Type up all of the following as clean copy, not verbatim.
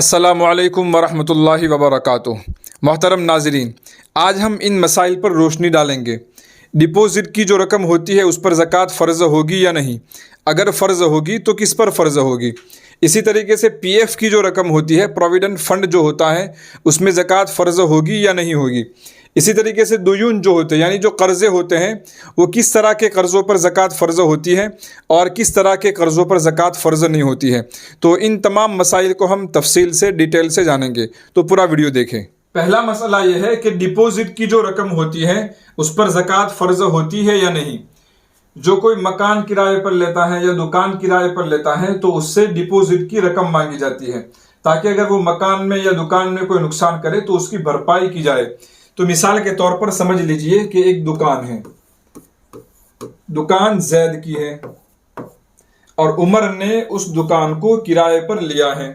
السلام علیکم ورحمۃ اللہ وبرکاتہ۔ محترم ناظرین، آج ہم ان مسائل پر روشنی ڈالیں گے۔ ڈپوزٹ کی جو رقم ہوتی ہے اس پر زکوٰۃ فرض ہوگی یا نہیں؟ اگر فرض ہوگی تو کس پر فرض ہوگی؟ اسی طریقے سے پی ایف کی جو رقم ہوتی ہے، پروویڈنٹ فنڈ جو ہوتا ہے، اس میں زکوٰۃ فرض ہوگی یا نہیں ہوگی؟ اسی طریقے سے دیون جو ہوتے ہیں، یعنی جو قرضے ہوتے ہیں، وہ کس طرح کے قرضوں پر زکوٰۃ فرض ہوتی ہے اور کس طرح کے قرضوں پر زکوٰۃ فرض نہیں ہوتی ہے۔ تو ان تمام مسائل کو ہم تفصیل سے ڈیٹیل سے جانیں گے، تو پورا ویڈیو دیکھیں۔ پہلا مسئلہ یہ ہے کہ ڈپوزٹ کی جو رقم ہوتی ہے اس پر زکوٰۃ فرض ہوتی ہے یا نہیں۔ جو کوئی مکان کرائے پر لیتا ہے یا دکان کرائے پر لیتا ہے تو اس سے ڈپوزٹ کی رقم مانگی جاتی ہے، تاکہ اگر وہ مکان میں یا دکان میں کوئی نقصان کرے تو اس کی بھرپائی کی جائے۔ تو مثال کے طور پر سمجھ لیجئے کہ ایک دکان ہے، دکان زید کی ہے اور عمر نے اس دکان کو کرائے پر لیا ہے۔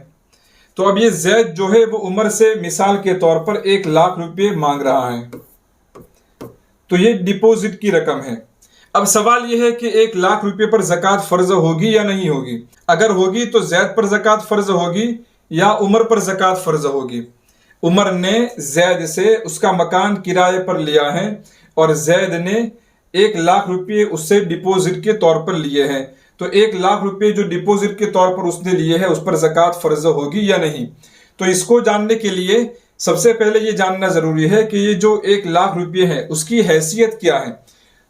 تو اب یہ زید جو ہے وہ عمر سے مثال کے طور پر 1,00,000 روپے مانگ رہا ہے، تو یہ ڈپوزٹ کی رقم ہے۔ اب سوال یہ ہے کہ 1,00,000 روپے پر زکوٰۃ فرض ہوگی یا نہیں ہوگی؟ اگر ہوگی تو زید پر زکوٰۃ فرض ہوگی یا عمر پر زکوٰۃ فرض ہوگی؟ عمر نے زید سے اس کا مکان کرائے پر لیا ہے اور زید نے 1,00,000 روپے اس سے ڈپوزٹ کے طور پر لیے ہیں، تو 1,00,000 روپے جو ڈپوزٹ کے طور پر اس نے لیے ہیں اس پر زکوٰۃ فرض ہوگی یا نہیں؟ تو اس کو جاننے کے لیے سب سے پہلے یہ جاننا ضروری ہے کہ یہ جو 1,00,000 روپے ہے اس کی حیثیت کیا ہے۔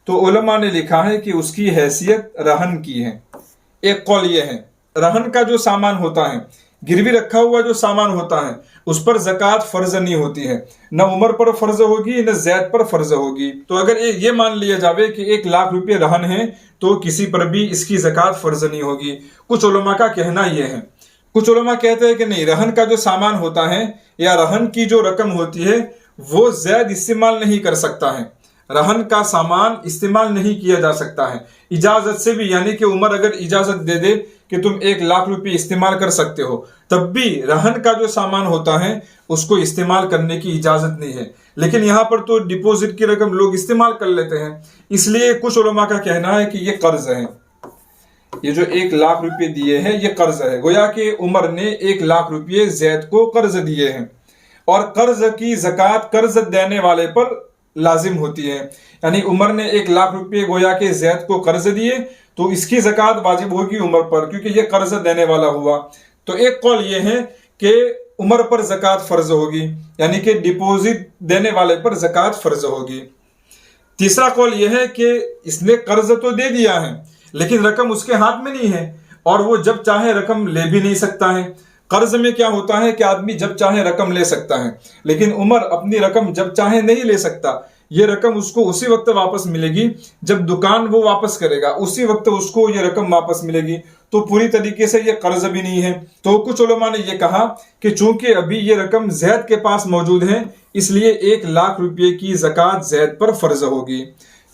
تو علماء نے لکھا ہے کہ اس کی حیثیت رہن کی ہے۔ ایک قول یہ ہے، رہن کا جو سامان ہوتا ہے، گروی رکھا ہوا جو سامان ہوتا ہے، اس پر زکوٰۃ فرض نہیں ہوتی ہے، نہ عمر پر فرض ہوگی نہ زید پر فرض ہوگی۔ تو اگر یہ مان لیا جاوے کہ 1,00,000 روپے رہن ہے تو کسی پر بھی اس کی زکوٰۃ فرض نہیں ہوگی۔ کچھ علماء کا کہنا یہ ہے، کچھ علماء کہتے ہیں کہ نہیں، رہن کا جو سامان ہوتا ہے یا رہن کی جو رقم ہوتی ہے وہ زید استعمال نہیں کر سکتا ہے، رہن کا سامان استعمال نہیں کیا جا سکتا ہے اجازت سے بھی، یعنی کہ عمر اگر اجازت دے دے کہ تم 1,00,000 روپے استعمال کر سکتے ہو، تب بھی رہن کا جو سامان ہوتا ہے اس کو استعمال کرنے کی اجازت نہیں ہے۔ لیکن یہاں پر تو ڈپوزٹ کی رقم لوگ استعمال کر لیتے ہیں، اس لیے کچھ علماء کا کہنا ہے کہ یہ قرض ہے، یہ جو 1,00,000 روپے دیے ہیں یہ قرض ہے، گویا کہ عمر نے 1,00,000 روپے زید کو قرض دیے ہیں، اور قرض کی زکوٰۃ قرض دینے والے پر لازم ہوتی ہے۔ یعنی عمر نے 1,00,000 روپے گویا کہ زید کو قرض دیے تو اس کی زکوٰۃ واجب ہوگی عمر پر، کیونکہ یہ قرض دینے والا ہوا۔ تو ایک قول یہ ہے کہ عمر پر زکوٰۃ فرض ہوگی، یعنی کہ ڈپوزٹ دینے والے پر زکوٰۃ فرض ہوگی۔ تیسرا قول یہ ہے کہ اس نے قرض تو دے دیا ہے لیکن رقم اس کے ہاتھ میں نہیں ہے اور وہ جب چاہے رقم لے بھی نہیں سکتا ہے۔ قرض میں کیا ہوتا ہے کہ آدمی جب چاہے رقم لے سکتا ہے، لیکن عمر اپنی رقم جب چاہے نہیں لے سکتا۔ یہ رقم اس کو اسی وقت واپس ملے گی جب دکان وہ واپس کرے گا، اسی وقت اس کو یہ رقم واپس ملے گی، تو پوری طریقے سے یہ قرض بھی نہیں ہے۔ تو کچھ علماء نے یہ کہا کہ چونکہ ابھی یہ رقم زید کے پاس موجود ہے اس لیے 1,00,000 روپے کی زکوٰۃ زید پر فرض ہوگی۔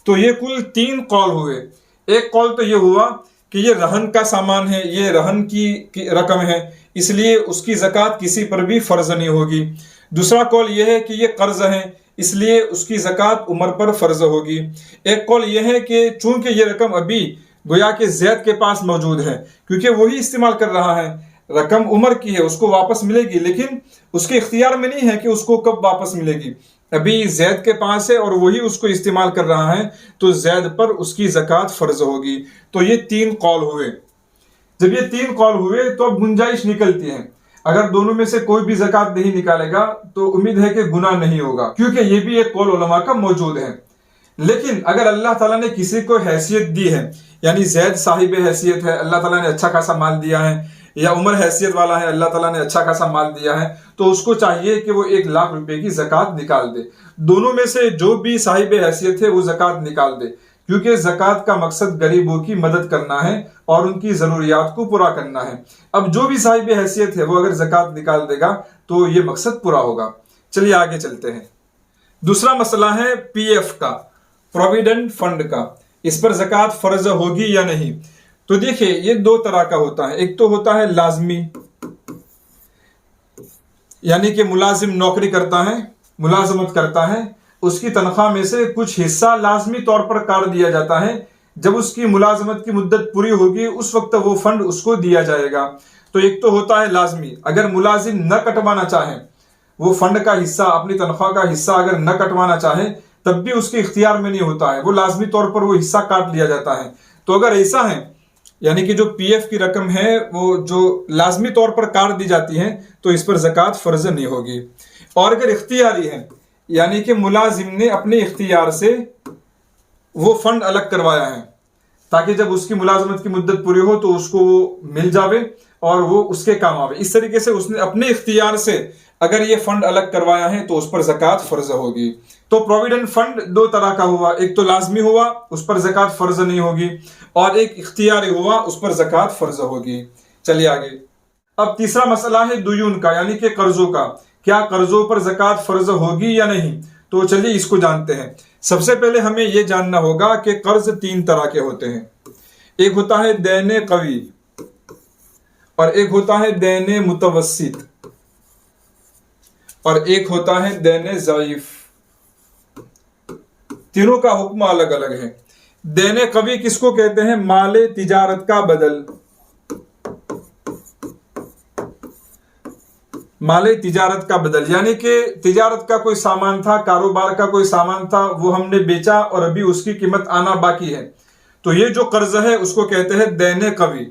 تو یہ کل 3 قول ہوئے۔ ایک قول تو یہ ہوا کہ یہ رہن کا سامان ہے، یہ رہن کی رقم ہے، اس لیے اس کی زکوٰۃ کسی پر بھی فرض نہیں ہوگی۔ دوسرا قول یہ ہے کہ یہ قرض ہے، اس لیے اس کی زکوٰۃ عمر پر فرض ہوگی۔ ایک قول یہ ہے کہ چونکہ یہ رقم ابھی گویا کہ زید کے پاس موجود ہے، کیونکہ وہی استعمال کر رہا ہے، رقم عمر کی ہے، اس کو واپس ملے گی، لیکن اس کے اختیار میں نہیں ہے کہ اس کو کب واپس ملے گی، ابھی زید کے پاس ہے اور وہی اس کو استعمال کر رہا ہے، تو زید پر اس کی زکوٰۃ فرض ہوگی۔ تو یہ 3 قول ہوئے۔ جب یہ 3 قول ہوئے تو اب گنجائش نکلتی ہے، اگر دونوں میں سے کوئی بھی زکوٰۃ نہیں نکالے گا تو امید ہے کہ گناہ نہیں ہوگا، کیونکہ یہ بھی ایک قول علماء کا موجود ہے۔ لیکن اگر اللہ تعالیٰ نے کسی کو حیثیت دی ہے، یعنی زید صاحب حیثیت ہے، اللہ تعالیٰ نے اچھا خاصا مال دیا ہے، یا عمر حیثیت والا ہے، اللہ تعالیٰ نے اچھا خاصا مال دیا ہے، تو اس کو چاہیے کہ وہ 1,00,000 روپے کی زکوٰۃ نکال دے۔ دونوں میں سے جو بھی صاحب حیثیت ہے وہ زکوٰۃ نکال دے، کیونکہ زکوٰۃ کا مقصد غریبوں کی مدد کرنا ہے اور ان کی ضروریات کو پورا کرنا ہے۔ اب جو بھی صاحب حیثیت ہے وہ اگر زکوٰۃ نکال دے گا تو یہ مقصد پورا ہوگا۔ چلیے آگے چلتے ہیں۔ دوسرا مسئلہ ہے پی ایف کا، پروویڈنٹ فنڈ کا، اس پر زکوٰۃ فرض ہوگی یا نہیں؟ تو دیکھیں یہ 2 طرح کا ہوتا ہے۔ ایک تو ہوتا ہے لازمی، یعنی کہ ملازم نوکری کرتا ہے، ملازمت کرتا ہے، اس کی تنخواہ میں سے کچھ حصہ لازمی طور پر کاٹ دیا جاتا ہے، جب اس کی ملازمت کی مدت پوری ہوگی اس وقت وہ فنڈ اس کو دیا جائے گا۔ تو ایک تو ہوتا ہے لازمی، اگر ملازم نہ کٹوانا چاہیں وہ فنڈ کا حصہ، اپنی تنخواہ کا حصہ اگر نہ کٹوانا چاہے تب بھی اس کے اختیار میں نہیں ہوتا ہے، وہ لازمی طور پر وہ حصہ کاٹ لیا جاتا ہے۔ تو اگر ایسا ہے یعنی کہ جو پی ایف کی رقم ہے وہ جو لازمی طور پر کاٹ دی جاتی ہے تو اس پر زکوٰۃ فرض نہیں ہوگی۔ اور اگر اختیاری ہے یعنی کہ ملازم نے اپنے اختیار سے وہ فنڈ الگ کروایا ہے تاکہ جب اس کی ملازمت کی مدت پوری ہو تو اس کو وہ مل جاوے اور وہ اس کے کام آوے، اس طریقے سے اس نے اپنے اختیار سے اگر یہ فنڈ الگ کروایا ہے تو اس پر زکوٰۃ فرض ہوگی۔ تو پروویڈنٹ فنڈ دو طرح کا ہوا، ایک تو لازمی ہوا اس پر زکوٰۃ فرض نہیں ہوگی، اور ایک اختیاری ہوا اس پر زکوٰۃ فرض ہوگی۔ چلیے آگے، اب تیسرا مسئلہ ہے دیون کا یعنی کہ قرضوں کا، کیا قرضوں پر زکوٰۃ فرض ہوگی یا نہیں؟ تو چلیے اس کو جانتے ہیں۔ سب سے پہلے ہمیں یہ جاننا ہوگا کہ قرض تین طرح کے ہوتے ہیں، ایک ہوتا ہے دین قوی، اور ایک ہوتا ہے دین متوسط، اور ایک ہوتا ہے دین ضعیف۔ تینوں کا حکم الگ الگ ہے۔ دین قوی کس کو کہتے ہیں؟ مال تجارت کا بدل، مال تجارت کا بدل یعنی کہ تجارت کا کوئی سامان تھا، کاروبار کا کوئی سامان تھا، وہ ہم نے بیچا اور ابھی اس کی قیمت آنا باقی ہے، تو یہ جو قرض ہے اس کو کہتے ہیں دین قوی۔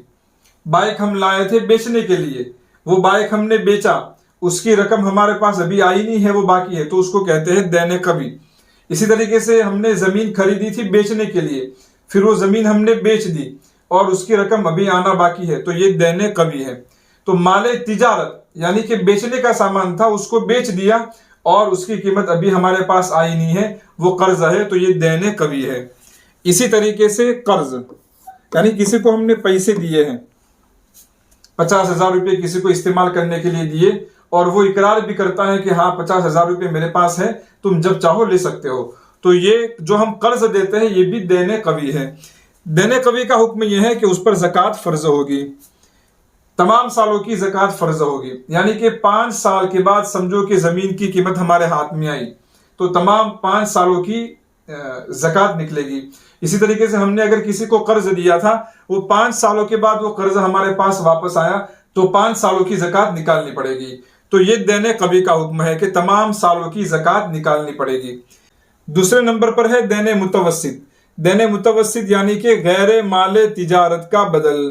بائک ہم لائے تھے بیچنے کے لیے، وہ بائک ہم نے بیچا، اس کی رقم ہمارے پاس ابھی آئی نہیں ہے، وہ باقی ہے، تو اس کو کہتے ہیں دین قوی۔ اسی طریقے سے ہم نے زمین خریدی تھی بیچنے کے لیے، پھر وہ زمین ہم نے بیچ دی اور اس کی رقم ابھی آنا باقی ہے، تو یہ دین قوی ہے۔ تو مال تجارت یعنی کہ بیچنے کا سامان تھا، اس کو بیچ دیا اور اس کی قیمت ابھی ہمارے پاس آئی نہیں ہے، وہ قرض ہے، تو یہ دین قوی ہے۔ اسی طریقے سے قرض یعنی کسی کو ہم نے پیسے دیے ہیں، 50,000 روپے کسی کو استعمال کرنے کے لیے دیے، اور وہ اقرار بھی کرتا ہے کہ ہاں 50,000 روپے میرے پاس ہے، تم جب چاہو لے سکتے ہو، تو یہ جو ہم قرض دیتے ہیں یہ بھی دین قوی ہے۔ دین قوی کا حکم یہ ہے کہ اس پر زکوٰۃ فرض ہوگی، تمام سالوں کی زکوٰۃ فرض ہوگی، یعنی کہ 5 سال کے بعد سمجھو کہ زمین کی قیمت ہمارے ہاتھ میں آئی تو تمام 5 سالوں کی زکوٰۃ نکلے گی۔ اسی طریقے سے ہم نے اگر کسی کو قرض دیا تھا، وہ 5 سالوں کے بعد وہ قرض ہمارے پاس واپس آیا تو 5 سالوں کی زکوٰۃ نکالنی پڑے گی، تو یہ دین قوی کا حکم ہے کہ تمام سالوں کی زکوٰۃ نکالنی پڑے گی۔ دوسرے نمبر پر ہے دین متوسط۔ دین متوسط یعنی کہ غیر مال تجارت کا بدل،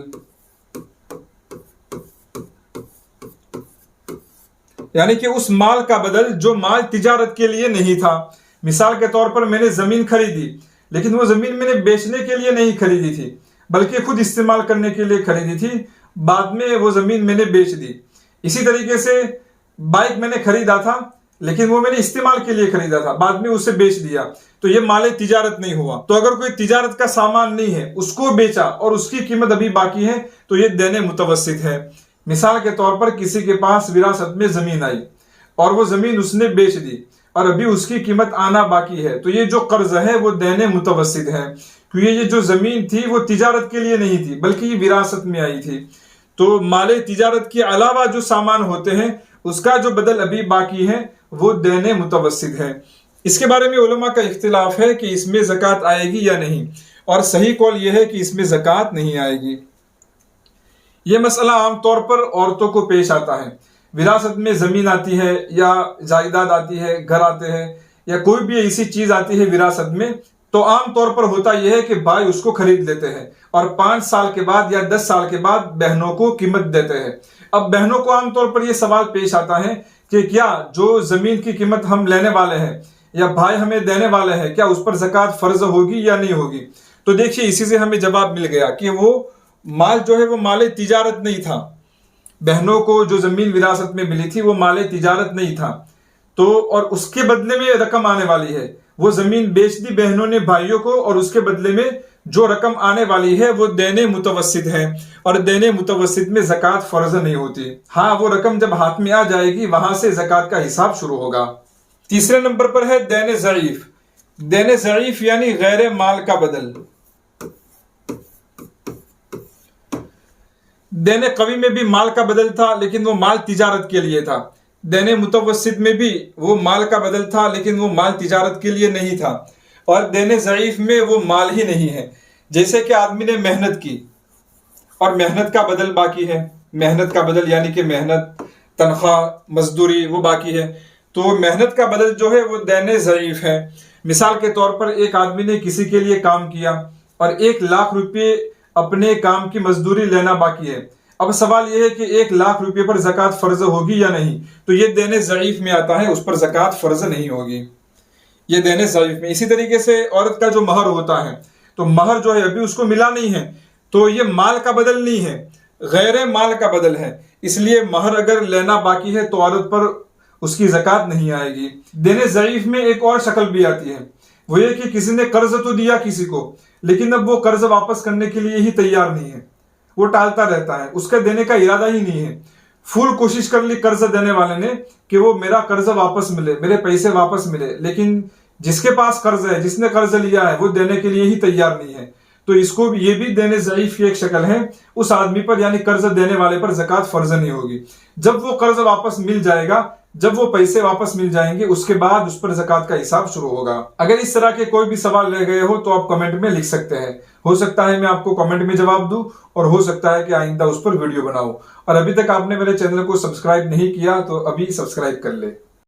یعنی کہ اس مال کا بدل جو مال تجارت کے لیے نہیں تھا۔ مثال کے طور پر میں نے زمین خریدی، لیکن وہ زمین میں نے بیچنے کے لیے نہیں خریدی تھی بلکہ خود استعمال کرنے کے لیے خریدی تھی، بعد میں وہ زمین میں نے بیچ دی۔ اسی طریقے سے بائک میں نے خریدا تھا لیکن وہ میں نے استعمال کے لیے خریدا تھا، بعد میں اسے بیچ دیا، تو یہ مال تجارت نہیں ہوا۔ تو اگر کوئی تجارت کا سامان نہیں ہے، اس کو بیچا اور اس کی قیمت ابھی باقی ہے تو یہ دین متوسط ہے۔ مثال کے طور پر کسی کے پاس وراثت میں زمین آئی اور وہ زمین اس نے بیچ دی اور ابھی اس کی قیمت آنا باقی ہے، تو یہ جو قرض ہے وہ دین متوسط ہے، کیونکہ یہ جو زمین تھی وہ تجارت کے لیے نہیں تھی بلکہ یہ وراثت میں آئی تھی۔ تو مال تجارت کے علاوہ جو سامان ہوتے ہیں اس کا جو بدل ابھی باقی ہے وہ دین متوسط ہے۔ اس کے بارے میں علماء کا اختلاف ہے کہ اس میں زکوٰۃ آئے گی یا نہیں، اور صحیح قول یہ ہے کہ اس میں زکوٰۃ نہیں آئے گی۔ یہ مسئلہ عام طور پر عورتوں کو پیش آتا ہے، وراثت میں زمین آتی ہے یا جائیداد آتی ہے، گھر آتے ہیں یا کوئی بھی ایسی چیز آتی ہے وراثت میں، تو عام طور پر ہوتا یہ ہے کہ بھائی اس کو خرید لیتے ہیں اور 5 سال کے بعد یا 10 سال کے بعد بہنوں کو قیمت دیتے ہیں۔ اب بہنوں کو عام طور پر یہ سوال پیش آتا ہے کہ کیا جو زمین کی قیمت ہم لینے والے ہیں یا بھائی ہمیں دینے والے ہیں، کیا اس پر زکوٰۃ فرض ہوگی یا نہیں ہوگی؟ تو دیکھیے اسی سے ہمیں جواب مل گیا کہ وہ مال جو ہے وہ مال تجارت نہیں تھا، بہنوں کو جو زمین وراثت میں ملی تھی وہ مال تجارت نہیں تھا، تو اور اس کے بدلے میں رقم آنے والی ہے، وہ زمین بیچ دی بہنوں نے بھائیوں کو اور اس کے بدلے میں جو رقم آنے والی ہے وہ دین متوسط ہے، اور دین متوسط میں زکوٰۃ فرض نہیں ہوتی۔ ہاں وہ رقم جب ہاتھ میں آ جائے گی وہاں سے زکوٰۃ کا حساب شروع ہوگا۔ تیسرے نمبر پر ہے دین ضعیف۔ دین ضعیف یعنی غیر مال کا بدل۔ دین قوی میں بھی مال کا بدل تھا لیکن وہ مال تجارت کے لیے تھا، دین متوسط میں بھی وہ مال کا بدل تھا لیکن وہ مال تجارت کے لیے نہیں تھا، اور دین ضعیف میں وہ مال ہی نہیں ہے، جیسے کہ آدمی نے محنت کی اور محنت کا بدل باقی ہے، محنت کا بدل یعنی کہ محنت، تنخواہ، مزدوری وہ باقی ہے. تو محنت کا بدل جو ہے وہ دین ضعیف ہے. مثال کے طور پر ایک آدمی نے کسی کے لیے کام کیا اور 1,00,000 روپے اپنے کام کی مزدوری لینا باقی ہے. اب سوال یہ ہے کہ 1,00,000 روپے پر زکوٰۃ فرض ہوگی یا نہیں. تو یہ دین ضعیف میں آتا ہے، اس پر زکوٰۃ فرض نہیں ہوگی، یہ دین ضعیف میں. اسی طریقے سے عورت کا جو مہر ہوتا ہے، تو مہر جو ہے ابھی اس کو ملا نہیں ہے، تو یہ مال کا بدل نہیں ہے، غیر مال کا بدل ہے. اس لیے مہر اگر لینا باقی ہے تو عورت پر اس کی زکوٰۃ نہیں آئے گی. دین ضعیف میں ایک اور شکل بھی آتی ہے، وہ یہ کہ کسی نے قرض تو دیا کسی کو، لیکن اب وہ قرض واپس کرنے کے لیے ہی تیار نہیں ہے، وہ ٹالتا رہتا ہے، اس کا دینے کا ارادہ ہی نہیں ہے. فل کوشش کر لی قرض دینے والے نے کہ وہ میرا قرض واپس ملے، میرے پیسے واپس ملے، لیکن جس کے پاس قرض ہے، جس نے قرض لیا ہے، وہ دینے کے لیے ہی تیار نہیں ہے. تو اس کو یہ بھی دین ضعیف کی ایک شکل ہے. اس آدمی پر یعنی قرض دینے والے پر زکوٰۃ فرض نہیں ہوگی. جب وہ قرض واپس مل جائے گا، جب وہ پیسے واپس مل جائیں گے، اس کے بعد اس پر زکوٰۃ کا حساب شروع ہوگا. اگر اس طرح کے کوئی بھی سوال رہ گئے ہو تو آپ کمنٹ میں لکھ سکتے ہیں. ہو سکتا ہے میں آپ کو کمنٹ میں جواب دوں، اور ہو سکتا ہے کہ آئندہ اس پر ویڈیو بناؤں. اور ابھی تک آپ نے میرے چینل کو سبسکرائب نہیں کیا تو ابھی سبسکرائب کر لے.